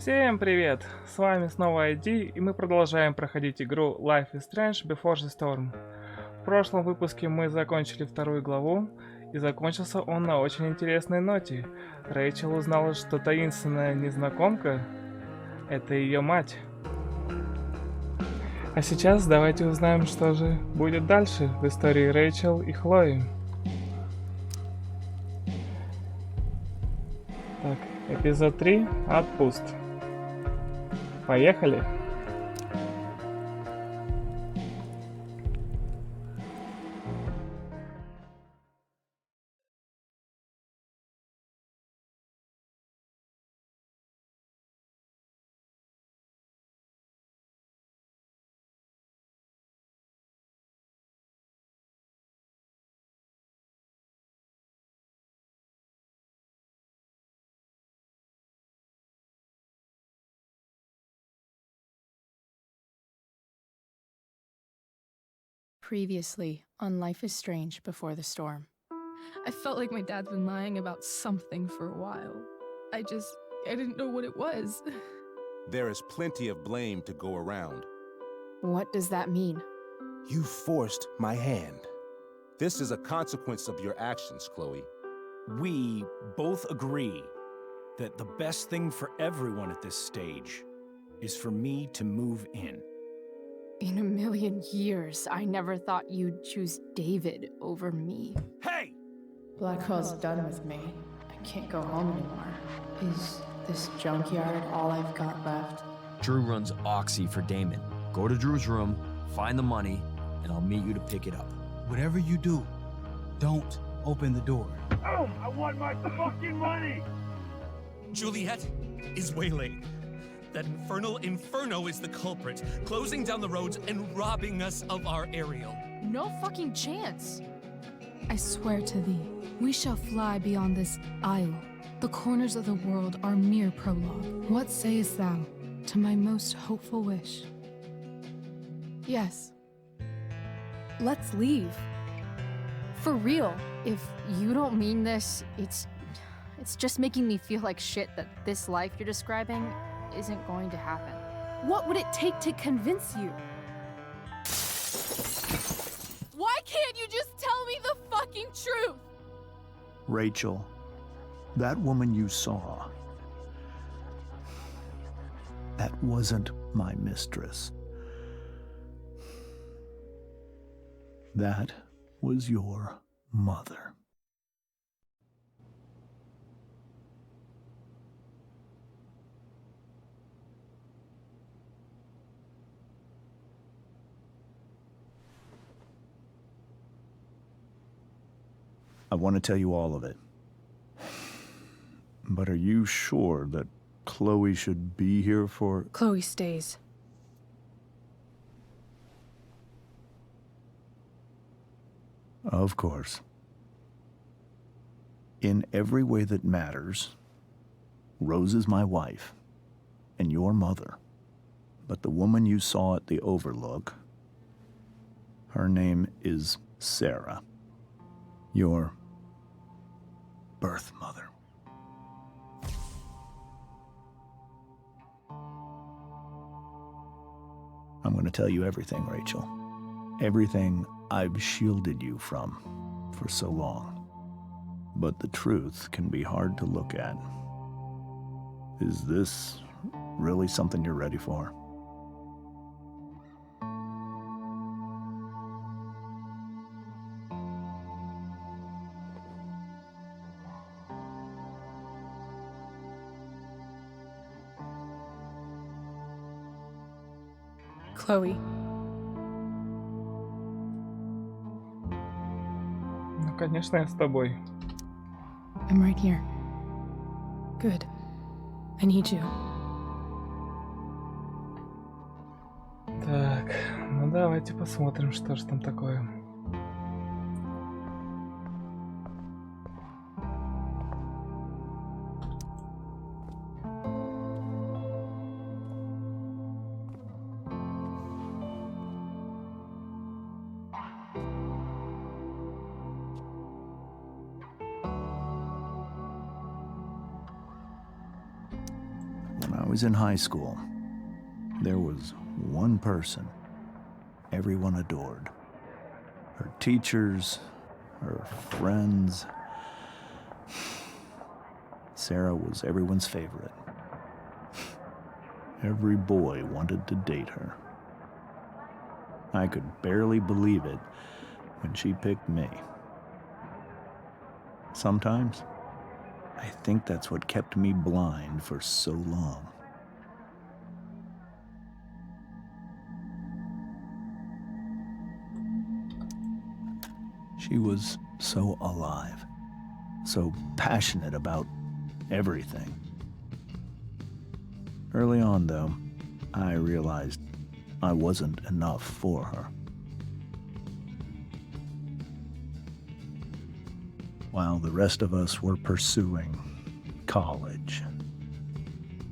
Всем привет! С вами снова ID, и мы продолжаем проходить игру Life is Strange Before the Storm. В прошлом выпуске мы закончили вторую главу, и закончился он на очень интересной ноте. Рэйчел узнала, что таинственная незнакомка — это ее мать. А сейчас давайте узнаем, что же будет дальше в истории Рэйчел и Хлои. Так, эпизод 3 «Отпуск». Поехали! Previously on Life is Strange Before the Storm. I felt like my dad's been lying about something for a while. I didn't know what it was. There is plenty of blame to go around. What does that mean? You forced my hand. This is a consequence of your actions, Chloe. We both agree that the best thing for everyone at this stage is for me to move in. In a million years, I never thought you'd choose David over me. Hey! Blackwell's done with me. I can't go home anymore. Is this junkyard all I've got left? Drew runs Oxy for Damon. Go to Drew's room, find the money, and I'll meet you to pick it up. Whatever you do, don't open the door. Oh, I want my fucking money! Juliet is waylaid. That infernal Inferno is the culprit, closing down the roads and robbing us of our Ariel. No fucking chance. I swear to thee, we shall fly beyond this isle. The corners of the world are mere prologue. What sayest thou to my most hopeful wish? Yes. Let's leave. For real. If you don't mean this, it's just making me feel like shit that this life you're describing isn't going to happen. What would it take to convince you? Why can't you just tell me the fucking truth? Rachel, that woman you saw, that wasn't my mistress. That was your mother. I want to tell you all of it. But are you sure that Chloe should be here for... Chloe stays. Of course. In every way that matters, Rose is my wife and your mother. But the woman you saw at the Overlook, her name is Sarah. Your birth mother. I'm going to tell you everything, Rachel. Everything I've shielded you from for so long. But the truth can be hard to look at. Is this really something you're ready for? Chloe. Ну, конечно, я с тобой. I'm right here. Good. I need you. Так, ну давайте посмотрим, что же там такое. I was in high school, there was one person everyone adored. Her teachers, her friends. Sarah was everyone's favorite. Every boy wanted to date her. I could barely believe it when she picked me. Sometimes, I think that's what kept me blind for so long. She was so alive, so passionate about everything. Early on, though, I realized I wasn't enough for her. While the rest of us were pursuing college,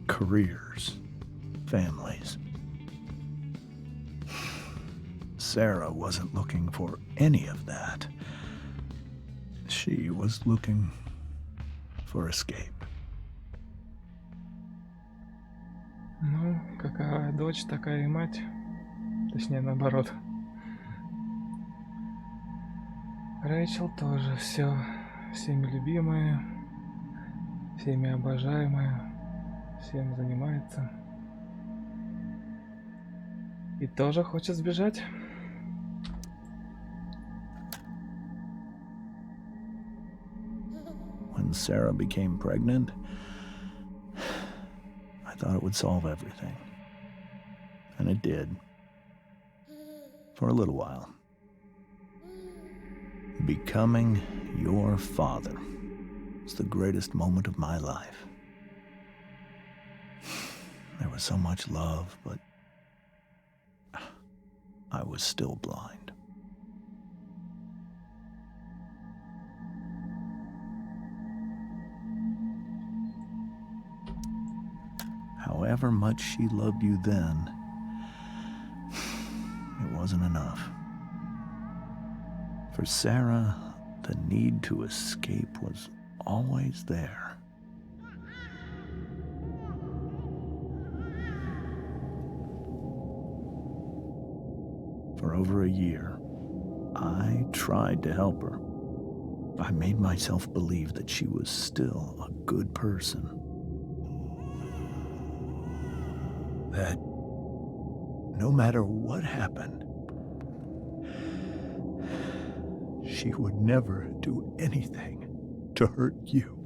careers, families, Sarah wasn't looking for any of that. She was looking for escape. Ну, какая дочь, такая и мать. Точнее, наоборот. Рэйчел тоже все, всеми любимая, всеми обожаемая, всем занимается. И тоже хочет сбежать. When Sarah became pregnant, I thought it would solve everything. And it did. For a little while. Becoming your father was the greatest moment of my life. There was so much love, but I was still blind. However much she loved you then, it wasn't enough. For Sarah, the need to escape was always there. For over a year, I tried to help her. I made myself believe that she was still a good person. That no matter what happened, she would never do anything to hurt you.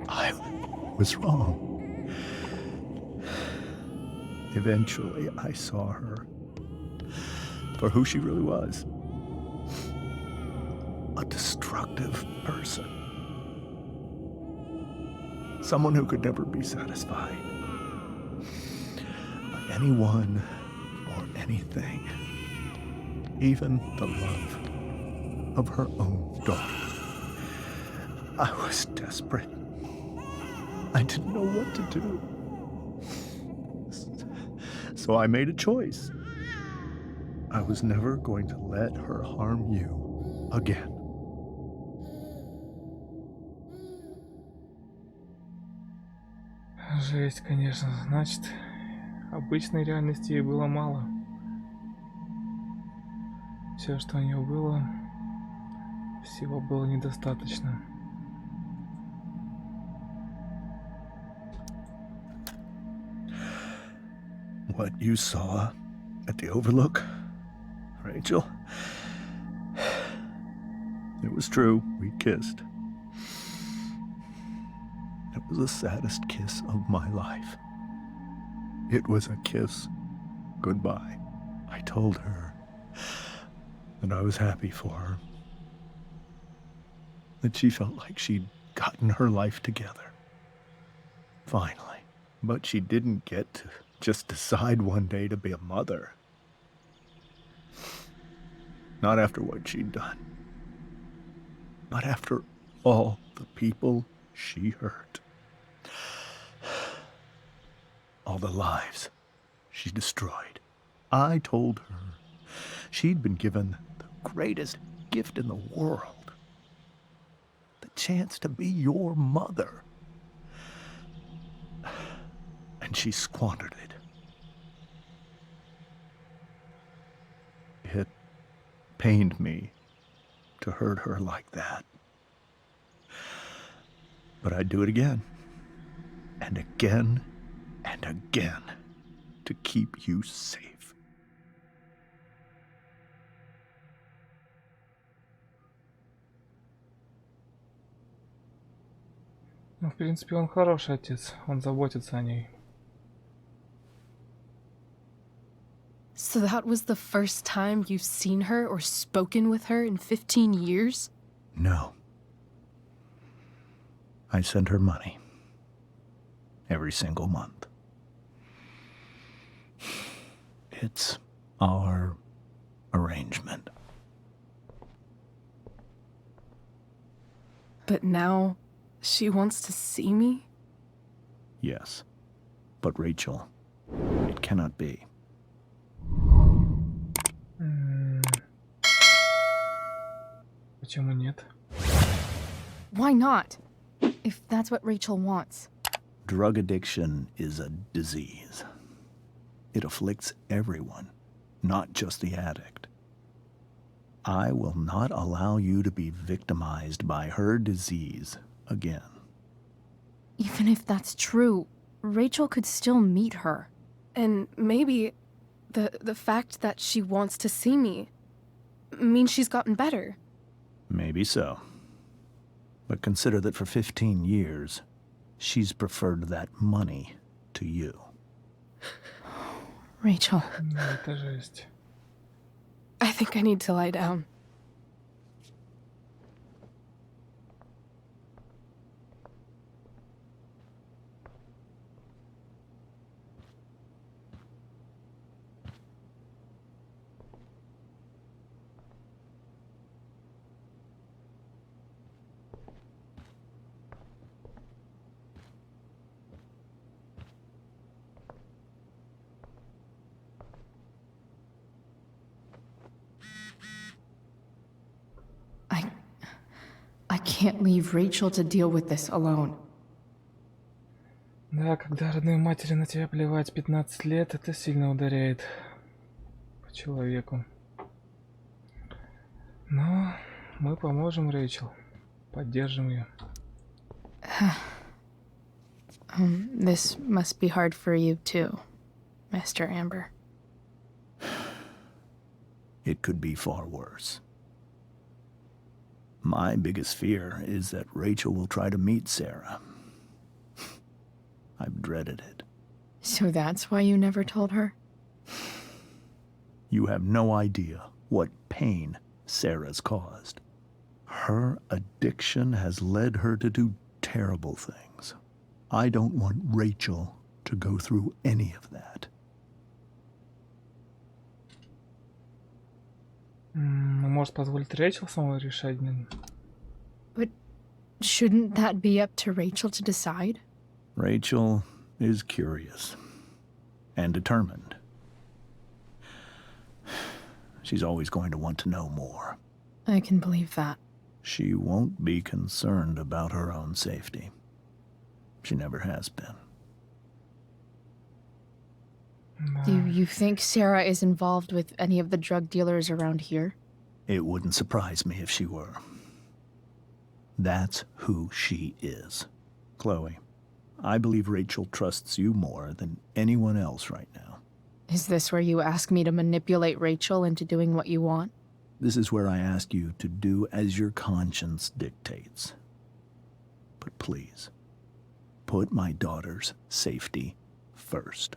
I was wrong. Eventually, I saw her for who she really was. A destructive person. Someone who could never be satisfied by anyone or anything, even the love of her own daughter. I was desperate. I didn't know what to do. So I made a choice. I was never going to let her harm you again. Жесть, конечно. Значит, обычной реальности ей было мало. Все, что у нее было, всего было недостаточно. What you saw at the Overlook, Rachel, it was true. We kissed. It was the saddest kiss of my life. It was a kiss goodbye. I told her that I was happy for her, that she felt like she'd gotten her life together. Finally. But she didn't get to just decide one day to be a mother. Not after what she'd done. Not after all the people she hurt. All the lives she destroyed. I told her she'd been given the greatest gift in the world. The chance to be your mother. And she squandered it. It pained me to hurt her like that. But I'd do it again, and again, and again, to keep you safe. Ну, в принципе, он хороший отец, он заботится о ней. So that was the first time you've seen her or spoken with her in 15 years? No. I send her money. Every single month. It's our arrangement. But now, she wants to see me? Yes. But Rachel, it cannot be. Почему нет? Why not? If that's what Rachel wants. Drug addiction is a disease. It afflicts everyone, not just the addict. I will not allow you to be victimized by her disease again. Even if that's true, Rachel could still meet her. And maybe the fact that she wants to see me means she's gotten better. Maybe so. But consider that for 15 years, she's preferred that money to you. Rachel. Ну, это жесть. I think I need to lie down. I can't leave Rachel to deal with this alone. Да, когда родные матери на тебя плевать 15 лет, это сильно ударяет по человеку. Но мы поможем Рэйчел, поддержим ее. This must be hard for you too, Mr. Amber. It could be far worse. My biggest fear is that Rachel will try to meet Sarah. I've dreaded it. So that's why you never told her? You have no idea what pain Sarah's caused. Her addiction has led her to do terrible things. I don't want Rachel to go through any of that. Может позволить Рэйчел самой решать? But shouldn't that be up to Rachel to decide? Rachel is curious and determined. She's always going to want to know more. I can believe that. She won't be concerned about her own safety. She never has been. Do you think Sarah is involved with any of the drug dealers around here? It wouldn't surprise me if she were. That's who she is. Chloe, I believe Rachel trusts you more than anyone else right now. Is this where you ask me to manipulate Rachel into doing what you want? This is where I ask you to do as your conscience dictates. But please, put my daughter's safety first.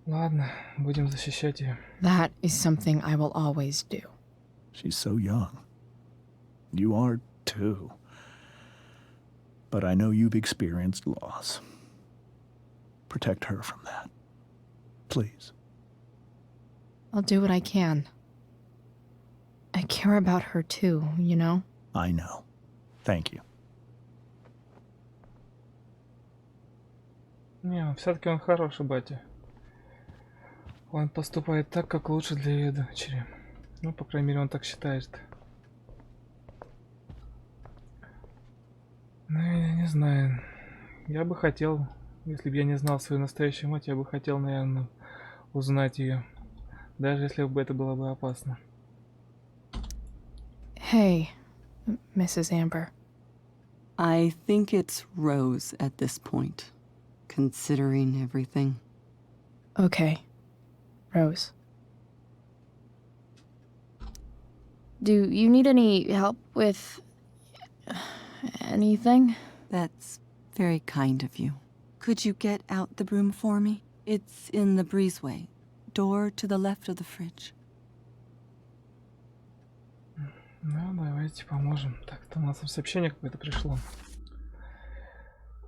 Ладно, будем защищать ее. That is something I will always do. She's so young. You are too. But I know you've experienced loss. Protect her from that. Please. I'll do what I can. I care about her too, you know? I know. Thank you. Не, все-таки он хороший батя. Он поступает так, как лучше для ее дочери. Ну, по крайней мере, он так считает. Ну, я не знаю. Я бы хотел, если бы я не знал свою настоящую мать, я бы хотел, наверное, узнать ее. Даже если бы это было бы опасно. Hey, Mrs. Amber. I think it's Rose at this point, considering everything. Okay, Rose. Do you need any help with anything? That's very kind of you. Could you get out the broom for me? It's in the breezeway, door to the left of the fridge. Ну, давайте поможем. Так, то у нас сообщение какое-то пришло.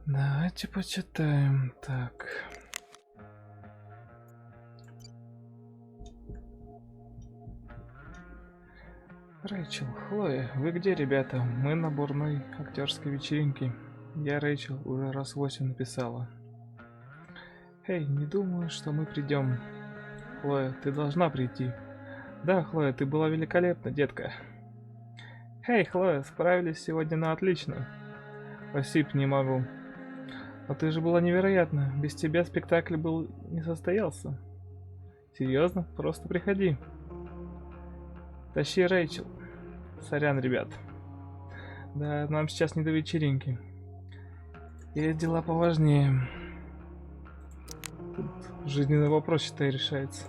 Давайте почитаем. Так. Рэйчел, Хлоя, вы где, ребята? Мы на бурной актерской вечеринке. Я Рэйчел уже раз 8 написала. Эй, не думаю, что мы придем. Хлоя, ты должна прийти. Да, Хлоя, ты была великолепна, детка. Эй, Хлоя, справились сегодня на отлично. Спасибо, не могу. Но ты же была невероятна. Без тебя спектакль был не состоялся. Серьезно? Просто приходи. Тащи Рэйчел. Сорян, ребят. Да, нам сейчас не до вечеринки. Есть дела поважнее. Тут жизненный вопрос, считай, решается.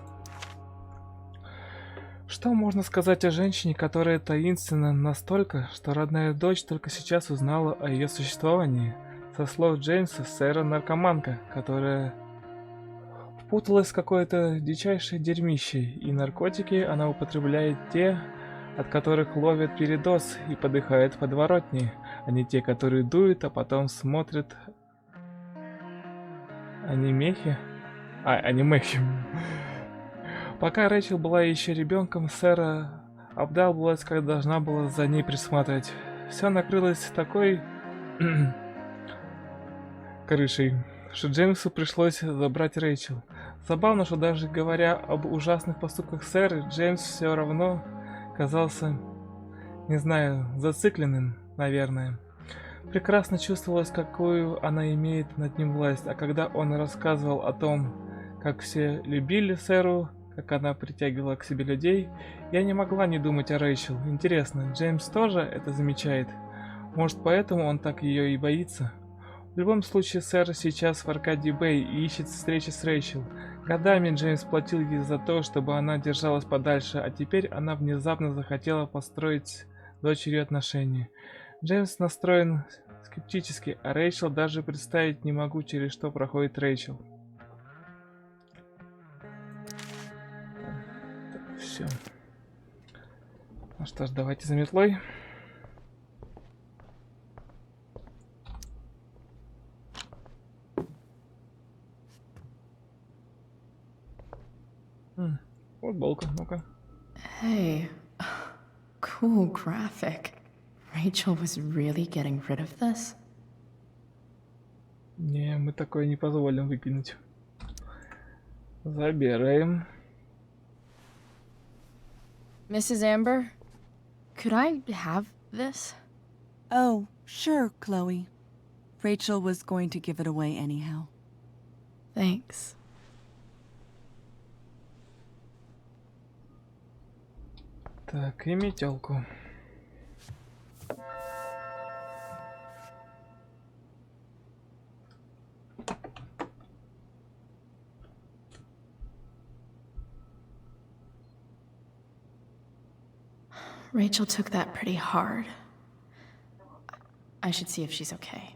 Что можно сказать о женщине, которая таинственна настолько, что родная дочь только сейчас узнала о ее существовании? Со слов Джеймса, сэра-наркоманка, которая впуталась в какое-то дичайшее дерьмище, и наркотики она употребляет те, от которых ловят передоз и подыхают в подворотне, а не те, которые дуют, а потом смотрят анимехи. Анимехи. Пока Рэйчел была еще ребенком, сэра обдалбалась, как должна была за ней присматривать. Все накрылось такой крышей, что Джеймсу пришлось забрать Рэйчел. Забавно, что даже говоря об ужасных поступках сэры, Джеймс все равно казался, не знаю, зацикленным, наверное. Прекрасно чувствовалось, какую она имеет над ним власть, а когда он рассказывал о том, как все любили сэру, как она притягивала к себе людей, я не могла не думать о Рэйчел. Интересно, Джеймс тоже это замечает? Может, поэтому он так ее и боится? В любом случае, сэр сейчас в Аркадии Бэй и ищет встречи с Рэйчел. Годами Джеймс платил ей за то, чтобы она держалась подальше, а теперь она внезапно захотела построить с дочерью отношения. Джеймс настроен скептически, а Рэйчел даже представить не могу, через что проходит Рэйчел. Все. Ну что ж, давайте за метлой. Футболка, ну-ка. Hey, cool graphic. Rachel was really getting rid of this? Не, мы такое не позволим выкинуть. Забираем. Mrs. Amber, could I have this? Oh, sure, Chloe. Rachel was going to give it away anyhow. Thanks. Так, и метелку. Rachel took that pretty hard. I should see if she's okay.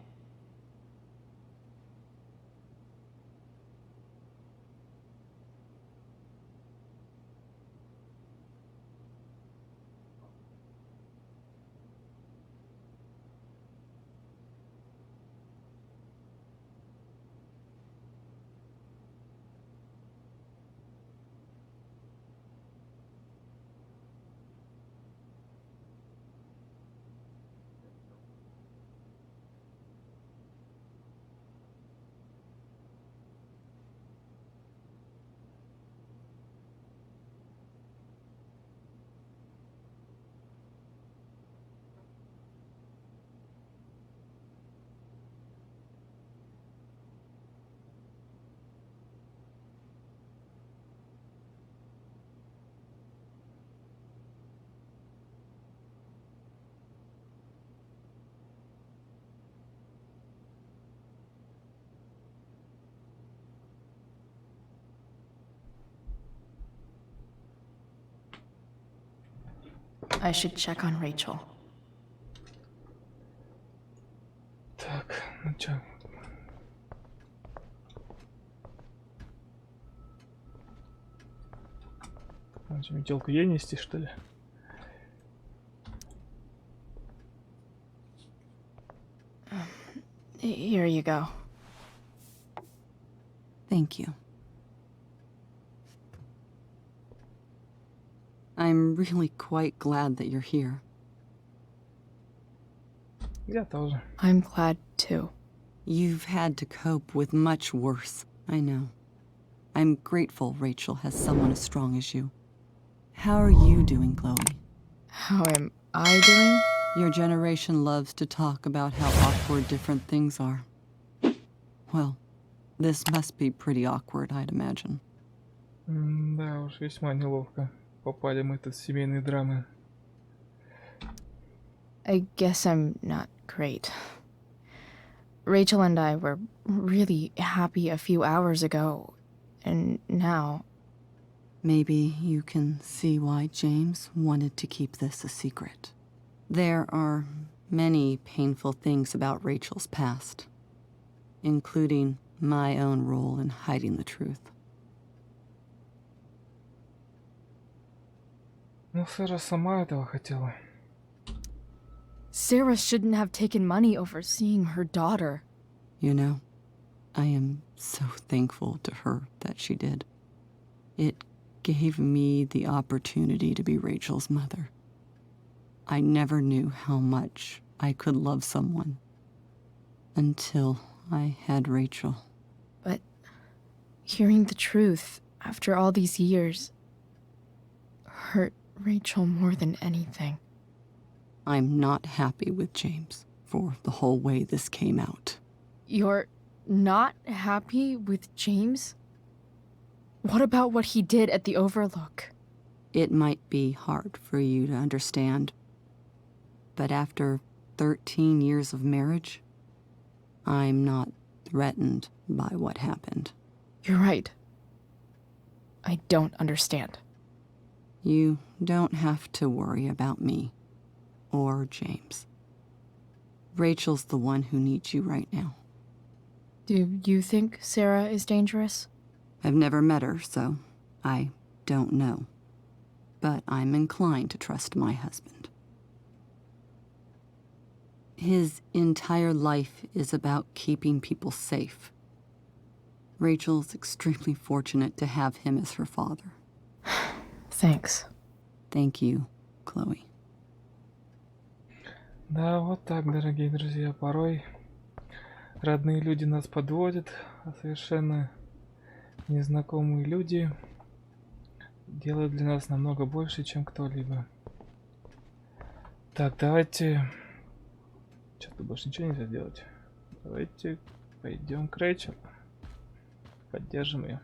I should check on Rachel. Так, ну чё? Метелку ей нести, что ли? Here you go. Thank you. I'm really quite glad that you're here. Я тоже. I'm glad too. You've had to cope with much worse, I know. I'm grateful Rachel has someone as strong as you. How are you doing, Chloe? How am I doing? Your generation loves to talk about how awkward different things are. Well, this must be pretty awkward, I'd imagine. Да уж, весьма неловко. Попали мы тут в семейные драмы. I guess I'm not great. Rachel and I were really happy a few hours ago, and now... Maybe you can see why James wanted to keep this a secret. There are many painful things about Rachel's past, including my own role in hiding the truth. Ну, Сэра сама этого хотела. Sarah shouldn't have taken money over seeing her daughter. You know, I am so thankful to her that she did. It gave me the opportunity to be Rachel's mother. I never knew how much I could love someone until I had Rachel. But hearing the truth after all these years hurt Rachel more than anything. I'm not happy with James for the whole way this came out. You're not happy with James? What about what he did at the Overlook? It might be hard for you to understand, but after 13 years of marriage, I'm not threatened by what happened. You're right. I don't understand. You don't have to worry about me or James. Rachel's the one who needs you right now. Do you think Sarah is dangerous? I've never met her, so I don't know. But I'm inclined to trust my husband. His entire life is about keeping people safe. Rachel's extremely fortunate to have him as her father. Thanks. Thank you, Chloe. Да, вот так, дорогие друзья, порой родные люди нас подводят, а совершенно незнакомые люди делают для нас намного больше, чем кто-либо. Так, давайте... Что-то больше ничего нельзя делать. Давайте пойдем к Рэйчел. Поддержим ее.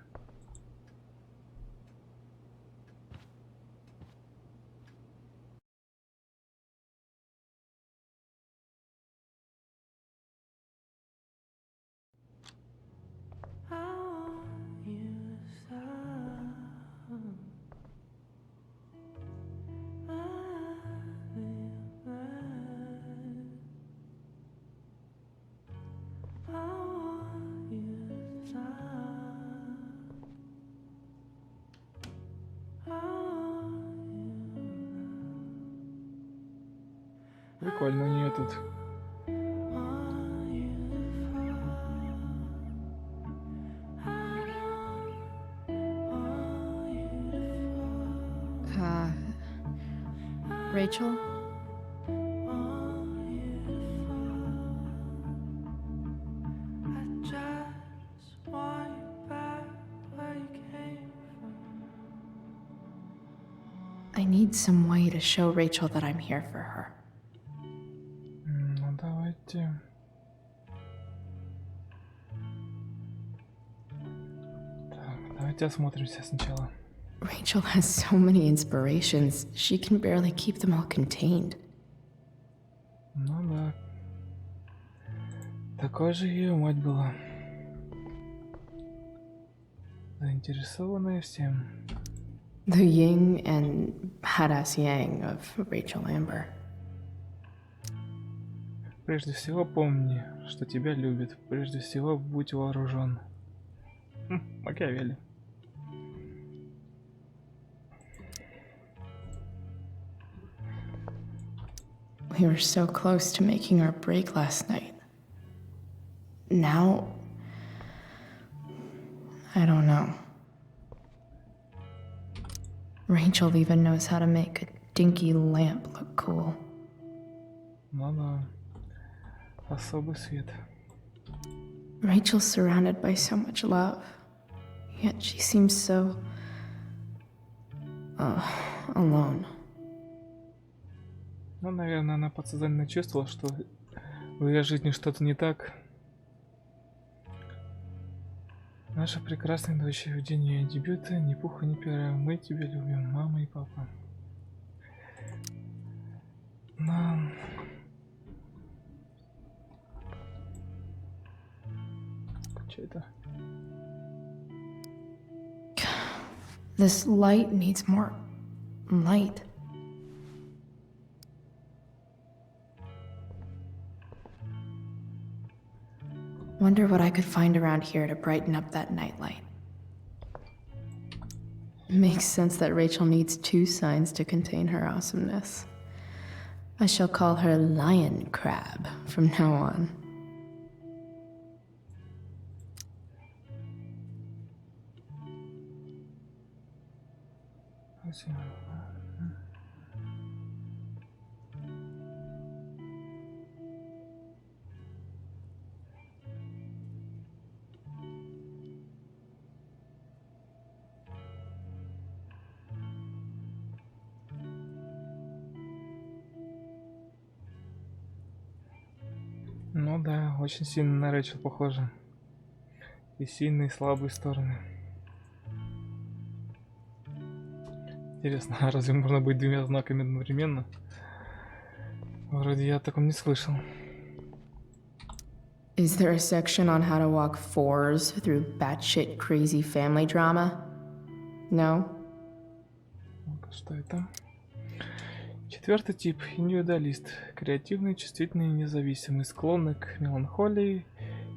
Прикольно у нее тут. Rachel? I need some way to show Rachel that I'm here for her. Ну, давайте... Так, давайте осмотримся сначала. Rachel has so many inspirations, she can barely keep them all contained. Ну да. Такой же ее мать была. Заинтересованная всем. The yin and badass yang of Rachel Amber. Прежде всего помни, что тебя любят. Прежде всего будь вооружен. Макиавелли. We were so close to making our break last night. Now, I don't know. Rachel even knows how to make a dinky lamp look cool. Ну да. Особый свет. Rachel's surrounded by so much love, yet she seems so alone. Ну, наверное, она подсознательно чувствовала, что в ее жизни что-то не так. Наша прекрасная дочь, в день ее дебюта, ни пуха, ни пера. Мы тебя любим, мама и папа. Но... Что это? This light needs more light. Wonder what I could find around here to brighten up that nightlight. Makes sense that Rachel needs 2 signs to contain her awesomeness. I shall call her Lion Crab from now on. Ну да, очень сильно на Рэйчел похоже. И сильные, и слабые стороны. Интересно, а разве можно быть 2 знаками одновременно? Вроде я о таком не слышал. Is there a section on how to walk 4s through batshit crazy family drama? No? Что это? 4-й тип – индивидуалист. Креативный, чувствительный и независимый, склонный к меланхолии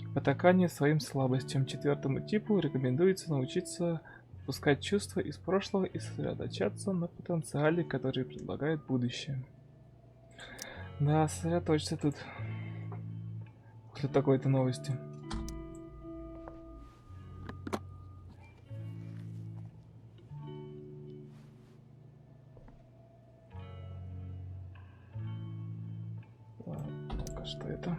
и потаканию своим слабостям. 4-му типу рекомендуется научиться отпускать чувства из прошлого и сосредоточаться на потенциале, который предлагает будущее. Да, сосредоточься тут. После такой-то новости. Так, что это?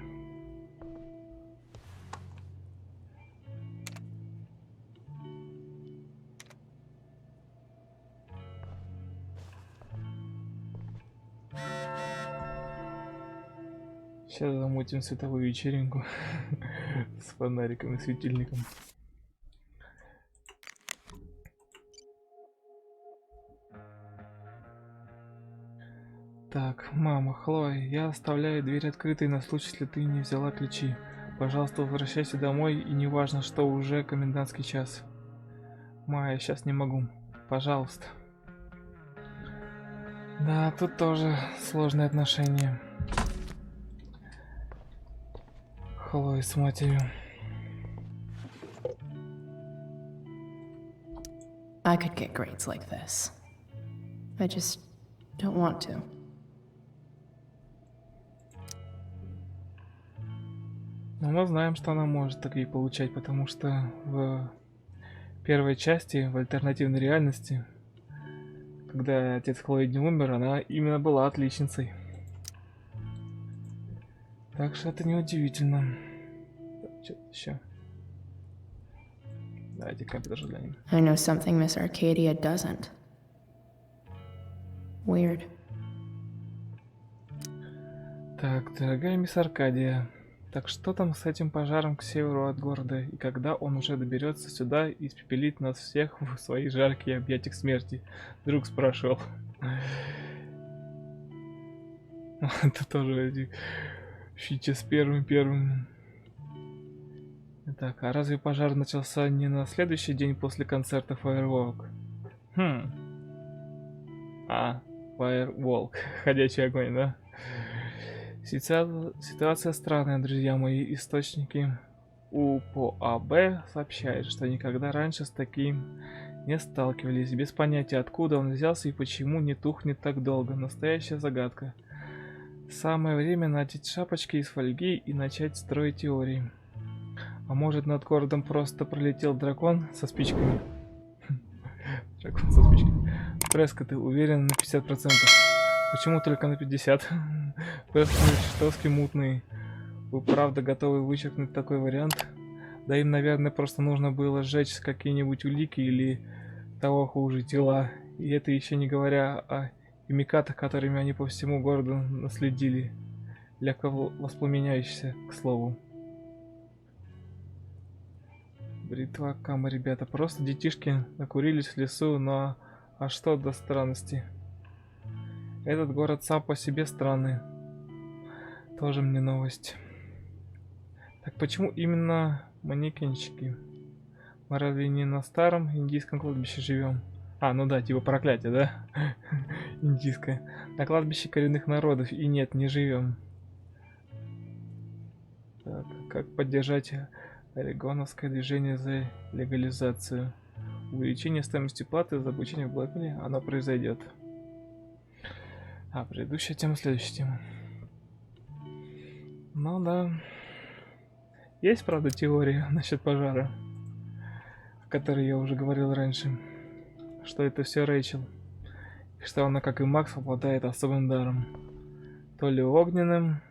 Сейчас замутим световую вечеринку с фонариком и светильником. Так, мама, Хлоя, я оставляю дверь открытой на случай, если ты не взяла ключи. Пожалуйста, возвращайся домой, и не важно, что уже комендантский час. Майя, сейчас не могу. Пожалуйста. Да, тут тоже сложные отношения. Хлоя с матерью. I could get grades like this. I just don't want to. Но мы знаем, что она может такие получать, потому что в первой части, в альтернативной реальности, когда отец Хлои не умер, она именно была отличницей. Так что это неудивительно. Что-то еще. Давайте компьютер глянем. I know something Miss Arcadia doesn't. Weird. Так, дорогая мисс Аркадия, так что там с этим пожаром к северу от города, и когда он уже доберется сюда и испепелит нас всех в свои жаркие объятия смерти? Друг спрашивал. Это тоже фича с первым. Так, а разве пожар начался не на следующий день после концерта Firework? Firewalk. Ходячий огонь, да? Ситуация странная, друзья мои. Источники УПОАБ сообщают, что никогда раньше с таким не сталкивались. Без понятия, откуда он взялся и почему не тухнет так долго. Настоящая загадка. Самое время надеть шапочки из фольги и начать строить теории. А может, над городом просто пролетел дракон со спичками? Дракон со спичками. Преска, ты уверен на 50%? Почему только на 50%? Преска чертовски мутный. Вы правда готовы вычеркнуть такой вариант? Да им, наверное, просто нужно было сжечь какие-нибудь улики или того хуже, тела. И это еще не говоря о химикатах, которыми они по всему городу наследили. Легко воспламеняющийся, к слову. Бритва Кама, ребята. Просто детишки накурились в лесу, но а что до странности? Этот город сам по себе странный. Тоже мне новость. Так почему именно манекенщики? Мы разве не на старом индийском кладбище живем? А, ну да, типа проклятие, да? Индийское. На кладбище коренных народов. И нет, не живем. Так, как поддержать орегоновское движение за легализацию? Увеличение стоимости платы за обучение в Блэквилле, оно произойдет. А, предыдущая тема, следующая тема. Ну да. Есть, правда, теория насчет пожара, о которой я уже говорил раньше. Что это все Рэйчел. И что она, как и Макс, обладает особым даром. То ли огненным,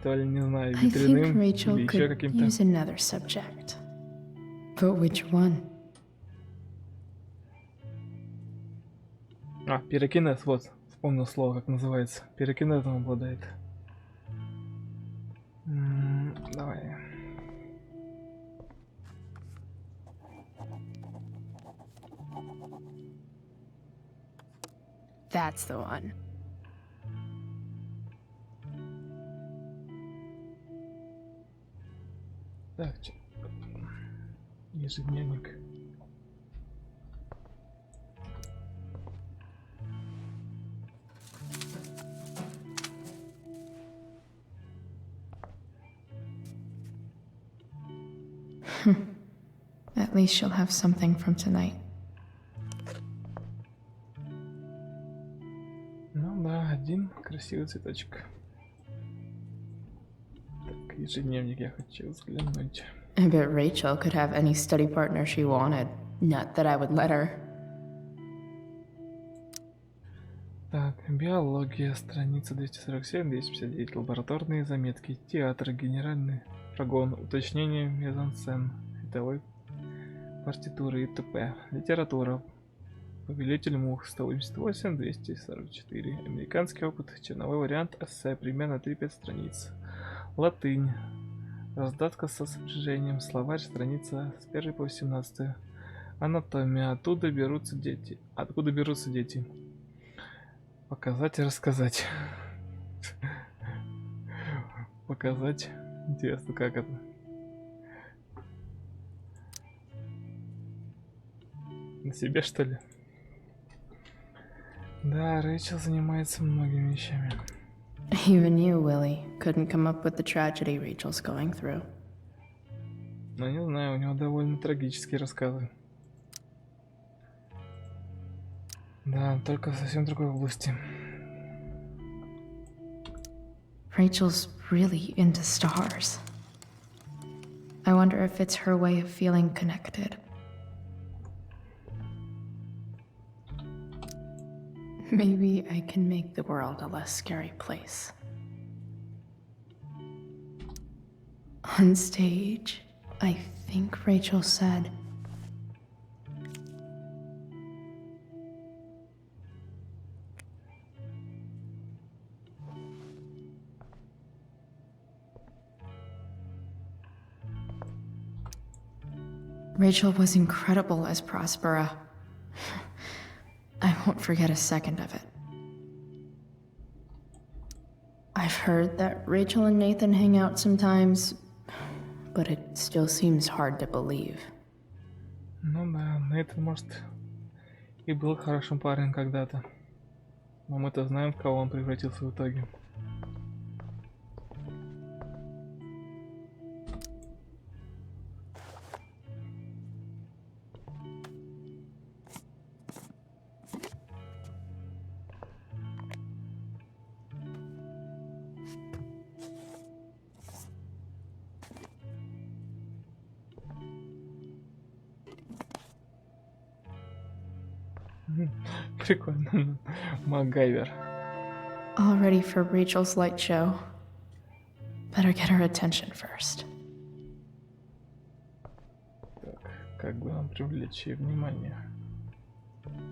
то ли, не знаю, ветряным, или еще каким-то. А, пирокинез, вот. Вспомнил слово, как называется. Пирокинезом обладает. Давай. That's the one. Так, ежедневник. At least she'll have something from tonight. Ну да, один красивый цветочек. Так, ежедневник я хочу взглянуть. I bet Rachel could have any study partner she wanted. Not that I would let her. Так, биология, страница 247-259, лабораторные заметки, театр, генеральный прогон, уточнение мезансцен, рядовой партитуры и т.п. Литература, повелитель мух, 188-244, американский опыт, черновой вариант, эссе, примерно 3-5 страниц. Латынь, раздатка со сопряжением, словарь, страница с 1 по 18. Анатомия, откуда берутся дети? Показать и рассказать. Показать. Интересно, как это? На себе, что ли? Да, Рэйчел занимается многими вещами. Even you, Willie, couldn't come up with the tragedy Rachel's going through. Ну, не знаю, у него довольно трагические рассказы. Да, только в совсем другой области. Rachel's really into stars. I wonder if it's her way of feeling connected. Maybe I can make the world a less scary place. On stage, I think Rachel said, Rachel was incredible as Prospera. I won't forget a second of it. I've heard that Rachel and Nathan hang out sometimes, but it still seems hard to believe. Ну да, Нейтан, может, и был хорошим парнем когда-то. Но мы-то знаем, в кого он превратился в итоге. Прикольно. Макгайвер. All ready for Rachel's light show. Better get her attention first. Так, как бы нам привлечь ее внимание?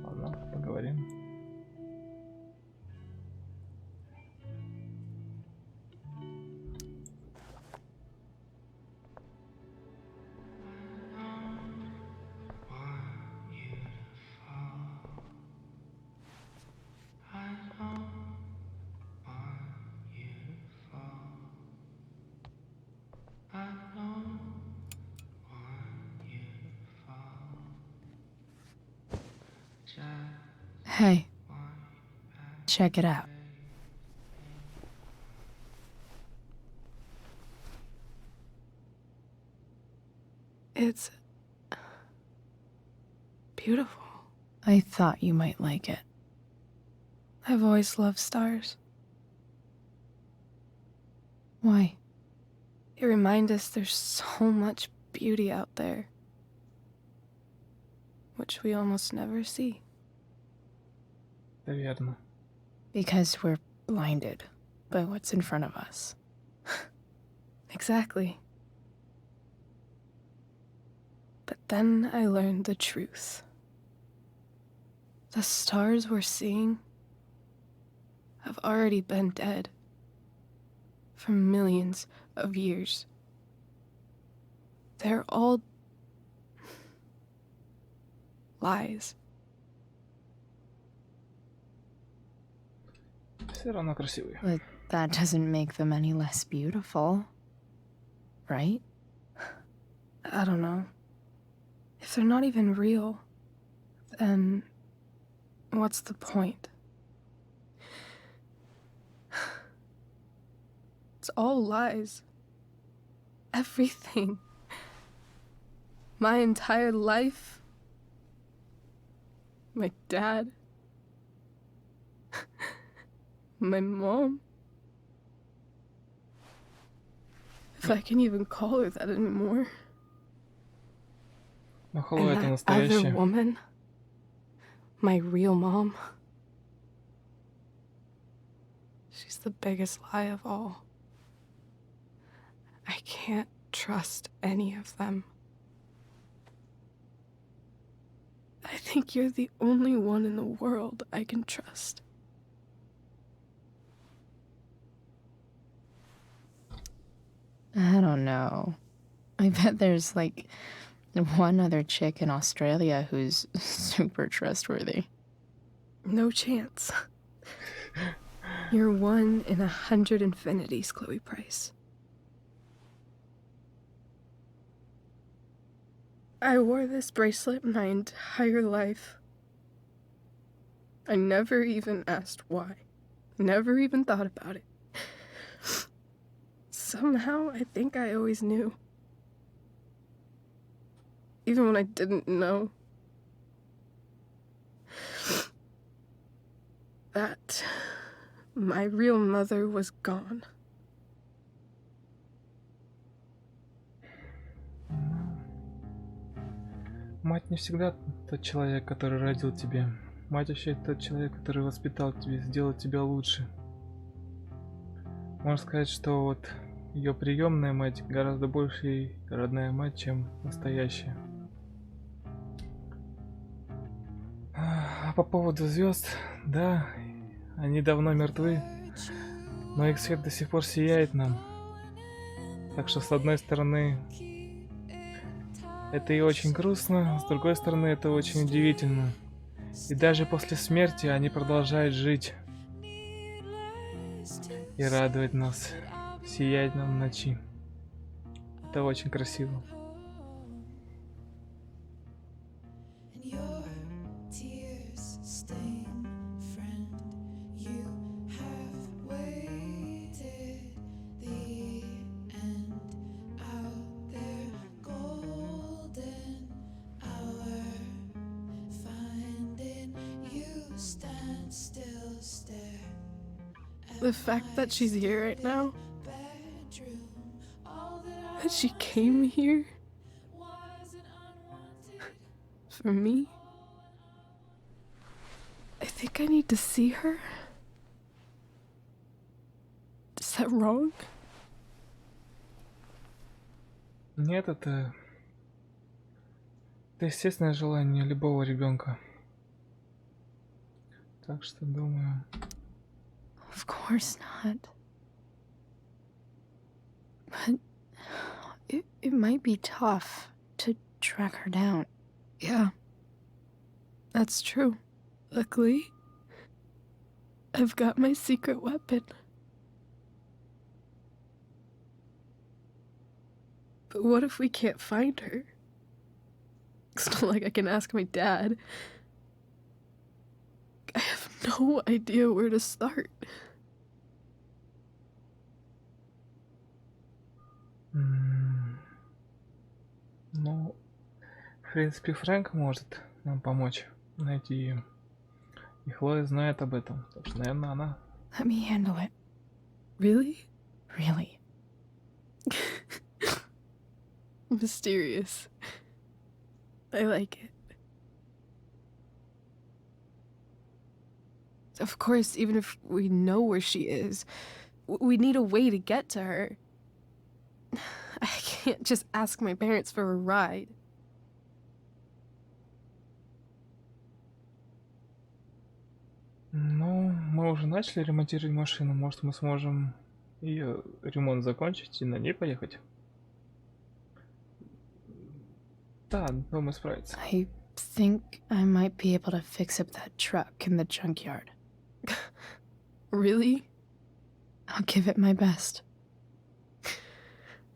Ладно, поговорим. Hey, check it out. It's beautiful. I thought you might like it. I've always loved stars. Why? They remind us there's so much beauty out there, which we almost never see. Верно. Because we're blinded by what's in front of us. Exactly. But then I learned the truth. The stars we're seeing have already been dead for millions of years. They're all lies. Все равно красивые. But that doesn't make them any less beautiful, right? I don't know. If they're not even real, then what's the point? It's all lies. Everything. My entire life. My dad. My mom. If I can even call her that anymore. Но Хлоя это And that настоящая. other woman, my real mom, she's the biggest lie of all. I can't trust any of them. I think you're the only one in the world I can trust. I don't know. I bet there's like one other chick in Australia who's super trustworthy. No chance. You're 1 in 100 infinities, Chloe Price. I wore this bracelet my entire life. I never even asked why. Never even thought about it. Somehow, I think I always knew. Even when I didn't know. That my real mother was gone. Мать не всегда тот человек, который родил тебя. Мать вообще тот человек, который воспитал тебя, сделал тебя лучше. Можно сказать, что вот ее приемная мать гораздо больше ей родная мать, чем настоящая. А по поводу звезд, да, они давно мертвы, но их свет до сих пор сияет нам. Так что с одной стороны это и очень грустно, с другой стороны это очень удивительно. И даже после смерти они продолжают жить и радовать нас, сиять нам в ночи. Это очень красиво. The fact that she's here right now, that she came here for me, I think I need to see her. Is that wrong? Нет, это естественное желание любого ребенка. Так что думаю. Of course not. But it might be tough to track her down. Yeah, that's true. Luckily, I've got my secret weapon. But what if we can't find her? It's not like I can ask my dad. I have no idea where to start. Ну, в принципе, Фрэнк может нам помочь найти ее. И Хлоя знает об этом. Так что, наверное, она. Let me handle it. Really? Really. Mysterious. I like it. Of course, even if we know where she is, we need a way to get to her. I can't just ask my parents for a ride. Ну, мы уже начали ремонтировать машину. Может, мы сможем ее ремонт закончить и на ней поехать? Да, думаю, справиться. I think I might be able to fix up that truck in the junkyard. Really? I'll give it my best.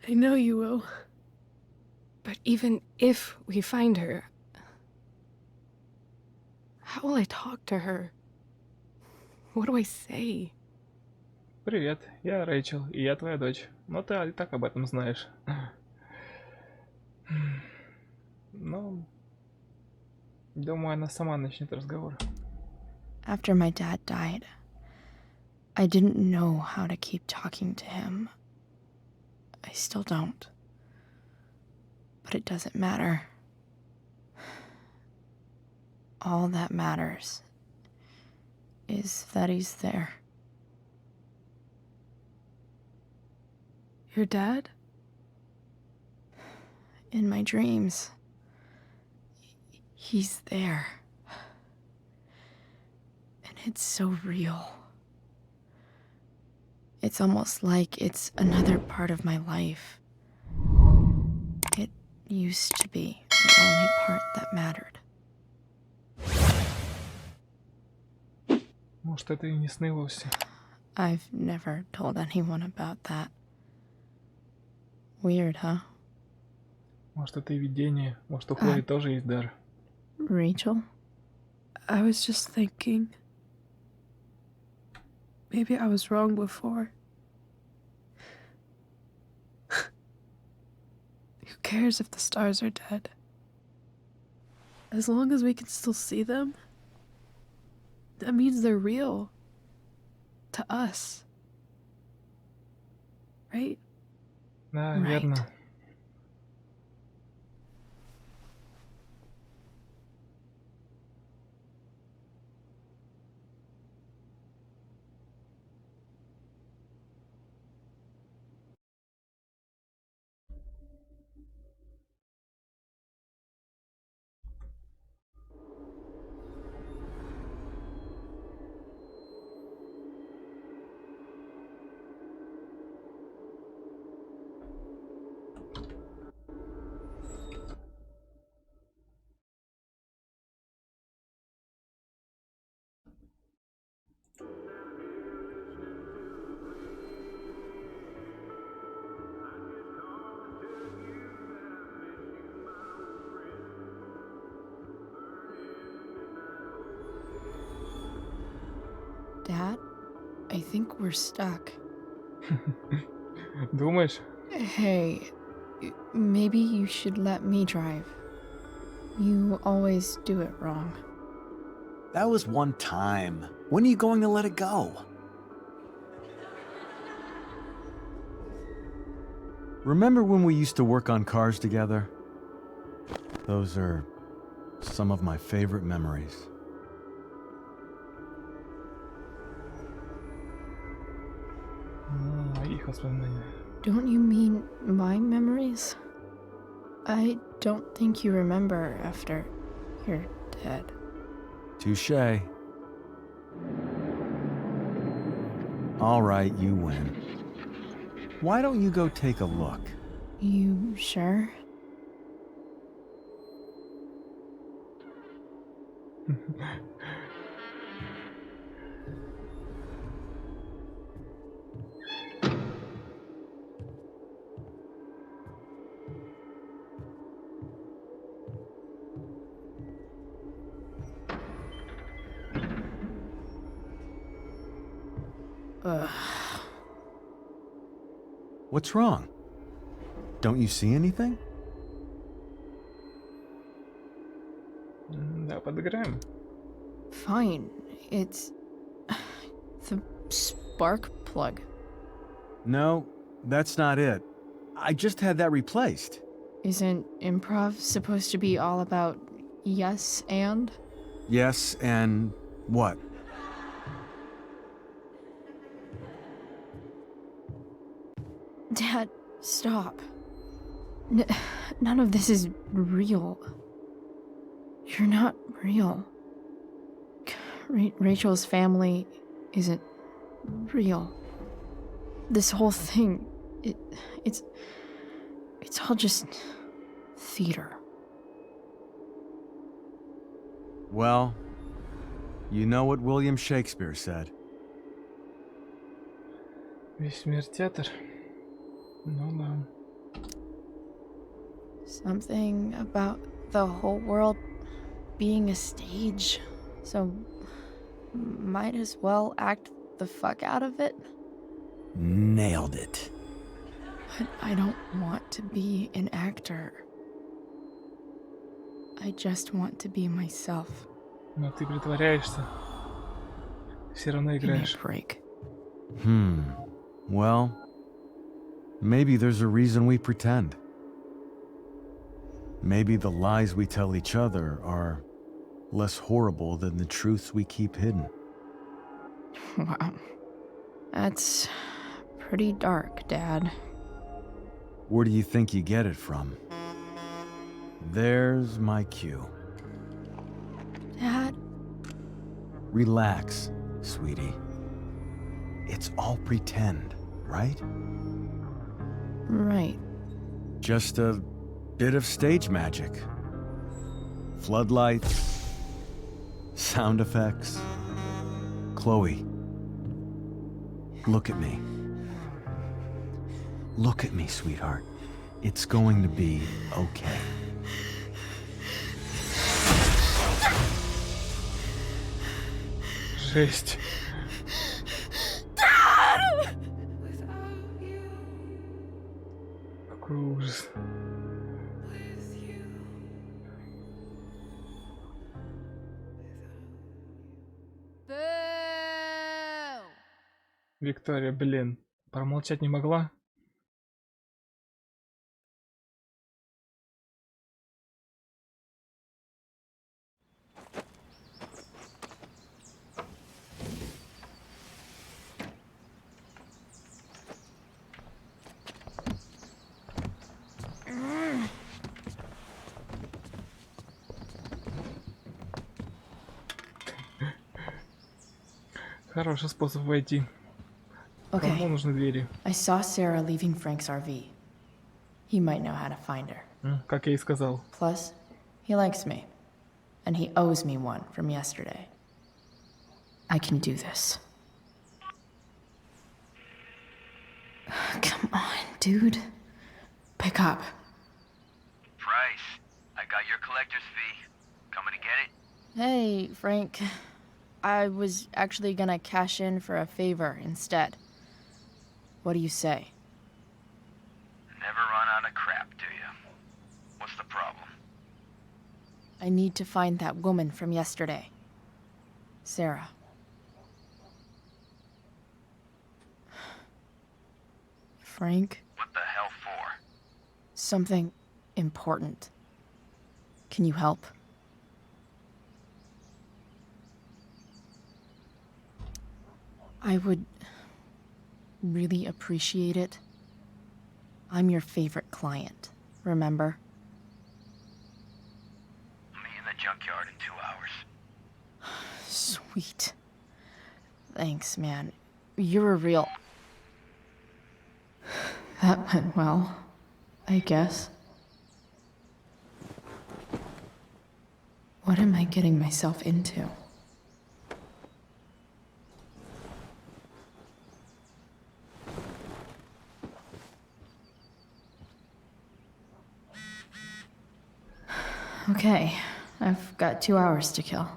I know you will. But even if we find her, how will I talk to her? What do I say? Привет, я Рэйчел, и я твоя дочь. Но ты и так об этом знаешь. Ну, думаю, она сама начнет разговор. After my dad died, I didn't know how to keep talking to him. I still don't. But it doesn't matter. All that matters is that he's there. Your dad? In my dreams, he's there. And it's so real. It's almost like it's another part of my life. It used to be the only part that mattered. Может, это и не сны вовсе. I've never told anyone about that. Weird, huh? Может, это и видение. Может, у Хлои тоже есть дар. Rachel? I was just thinking. Maybe I was wrong before. Who cares if the stars are dead? As long as we can still see them, that means they're real. To us. Right? Да, верно. Dad, I think we're stuck. Думаешь? Hey, maybe you should let me drive. You always do it wrong. That was one time. When are you going to let it go? Remember when we used to work on cars together? Those are some of my favorite memories. Моих воспоминаний. Don't you mean my memories? I don't think you remember after you're dead. Touché. All right, you win. Why don't you go take a look? You sure? Ugh. What's wrong? Don't you see anything? Да, подыграем. Fine. It's the spark plug. No, that's not it. I just had that replaced. Isn't improv supposed to be all about yes and? Yes, and what? Dad, stop. None of this is real. You're not real. Rachel's family isn't real. This whole thing, it's all just theater. Well, you know what William Shakespeare said. Весь мир театр. Ну да. Something about the whole world being a stage. So might as well act the fuck out of it. Nailed it. But I don't want to be an actor. I just want to be myself. Но ты притворяешься. Все равно играешь. Break. Well, maybe there's a reason we pretend. Maybe the lies we tell each other are less horrible than the truths we keep hidden. Wow. That's pretty dark, Dad. Where do you think you get it from? There's my cue. Dad? Relax, sweetie. It's all pretend, right? Right. Just a bit of stage magic. Floodlights, sound effects. Chloe, look at me. Look at me, sweetheart. It's going to be okay. Жесть. Какой ужас. Виктория, блин, промолчать не могла? Хороший способ войти. Кому нужны двери? I saw Sarah leaving Frank's RV. He might know how to find her. Как я и сказал. Plus, he likes me. And he owes me one from yesterday. I can do this. Come on, dude. Pick up. Price, I got your collector's fee. Coming to get it? Hey, Frank. I was actually gonna cash in for a favor instead. What do you say? Never run out of crap, do you? What's the problem? I need to find that woman from yesterday. Sarah. Frank? What the hell for? something important. Can you help? I would really appreciate it. I'm your favorite client, remember? Meet in the junkyard in 2 hours. Sweet. Thanks, man. You're a real... That went well, I guess. What am I getting myself into? Okay, I've got 2 hours to kill.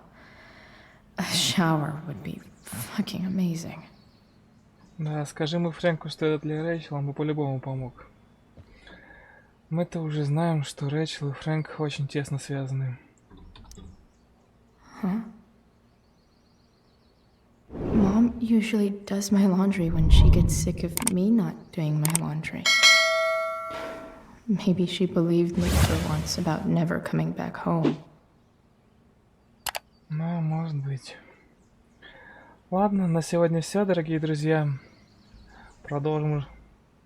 A shower would be fucking amazing. Да, скажи мы Фрэнку, что это для Рэйчел, он бы по-любому помог. Мы-то уже знаем, что Рэйчел и Фрэнк очень тесно связаны. Huh? Mom usually does my laundry when she gets sick of me not doing my laundry. Maybe she believed me for once about never coming back home. Ну, может быть. Ладно, на сегодня все, дорогие друзья. Продолжим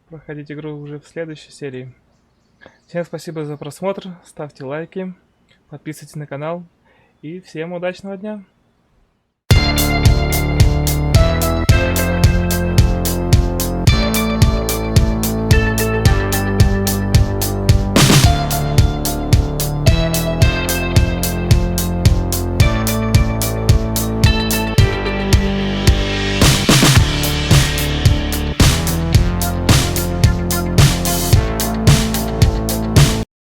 проходить игру уже в следующей серии. Всем спасибо за просмотр, ставьте лайки, подписывайтесь на канал и всем удачного дня!